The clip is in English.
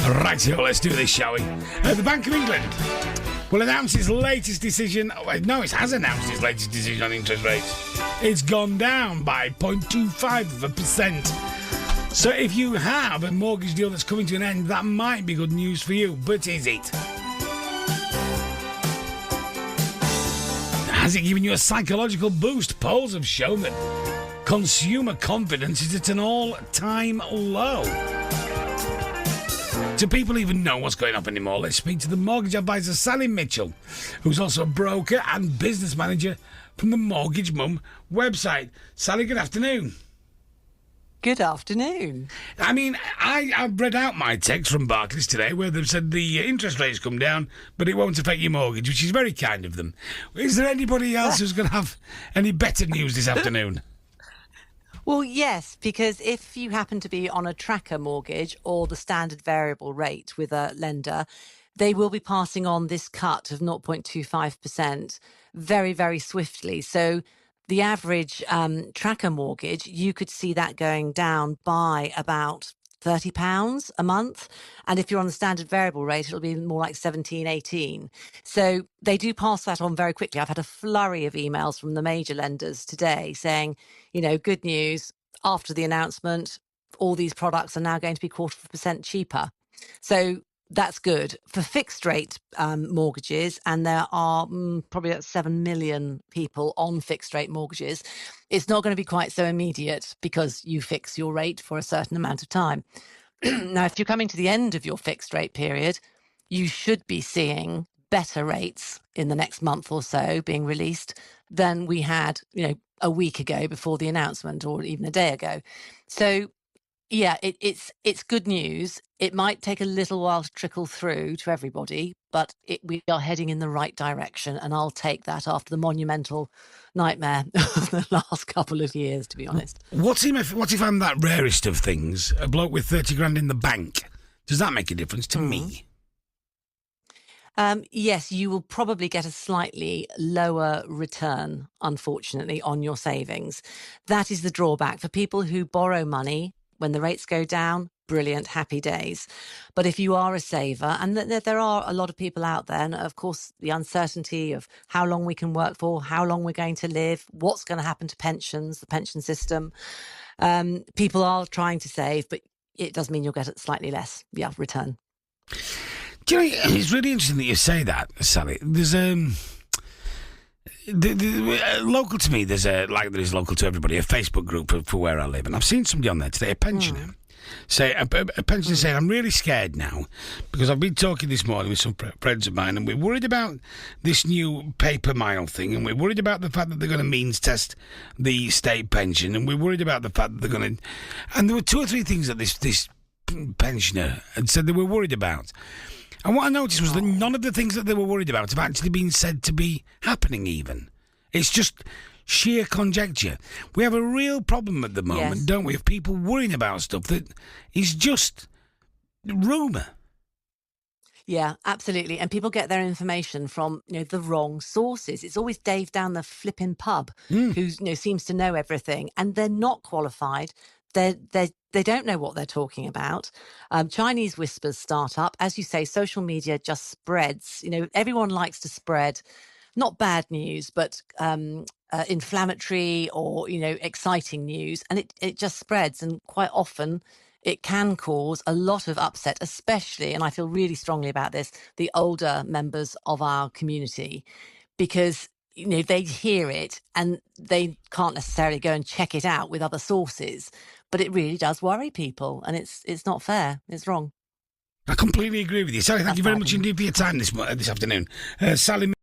Right, so let's do this, shall we? The Bank of England will announce its latest decision. No, it has announced its latest decision on interest rates. It's gone down by 0.25%. So if you have a mortgage deal that's coming to an end, that might be good news for you. But is it? Has it given you a psychological boost? Polls have shown that consumer confidence is at an all-time low. Do people even know what's going on anymore? Let's speak to the mortgage advisor, Sally Mitchell, who's also a broker and business manager from the Mortgage Mum website. Sally, good afternoon. Good afternoon. I mean, I've read out my text from Barclays today where they've said the interest rates come down, but it won't affect your mortgage, which is very kind of them. Is there anybody else who's going to have any better news this afternoon? Well, yes, because if you happen to be on a tracker mortgage or the standard variable rate with a lender, they will be passing on this cut of 0.25% very, very swiftly. So the average tracker mortgage, you could see that going down by about £30 a month. And if you're on the standard variable rate, it'll be more like 17, 18. So they do pass that on very quickly. I've had a flurry of emails from the major lenders today saying, you know, good news, after the announcement, all these products are now going to be 0.25% cheaper. So that's good. For fixed rate mortgages, and there are probably about 7 million people on fixed rate mortgages, it's not going to be quite so immediate because you fix your rate for a certain amount of time. Now, if you're coming to the end of your fixed rate period, you should be seeing better rates in the next month or so being released than we had, you know, a week ago before the announcement or even a day ago. So yeah, it's good news. It might take a little while to trickle through to everybody, but we are heading in the right direction, and I'll take that after the monumental nightmare of the last couple of years, to be honest. What if I'm that rarest of things, a bloke with 30 grand in the bank? Does that make a difference to me? Yes, you will probably get a slightly lower return, unfortunately, on your savings. That is the drawback. For people who borrow money, when the rates go down, brilliant, happy days. But if you are a saver, and there are a lot of people out there, and of course the uncertainty of how long we can work for, how long we're going to live, what's going to happen to pensions, the pension system, people are trying to save, but it does mean you'll get a slightly less return. Do you know, it's really interesting that you say that, Sally. There's local to me, there is local to everybody, a Facebook group for where I live, and I've seen somebody on there today, a pensioner, a pensioner saying, I'm really scared now because I've been talking this morning with some friends of mine, and we're worried about this new paper mile thing, and we're worried about the fact that they're going to means test the state pension, and we're worried about the fact that they're going to, and there were 2 or 3 things that this pensioner had said they were worried about. And what I noticed was that none of the things that they were worried about have actually been said to be happening even. It's just sheer conjecture. We have a real problem at the moment, don't we, of people worrying about stuff that is just rumour. Yeah, absolutely. And people get their information from, you know, the wrong sources. It's always Dave down the flipping pub who, you know, seems to know everything, and they're not qualified. They don't know what they're talking about. Chinese whispers start up. As you say, social media just spreads. You know, everyone likes to spread not bad news, but inflammatory or, you know, exciting news. And it just spreads. And quite often it can cause a lot of upset, especially, and I feel really strongly about this, the older members of our community, because, you know, they hear it and they can't necessarily go and check it out with other sources. But it really does worry people, and it's not fair. It's wrong. I completely agree with you. Sally, thank you very much indeed for your time this afternoon. Sally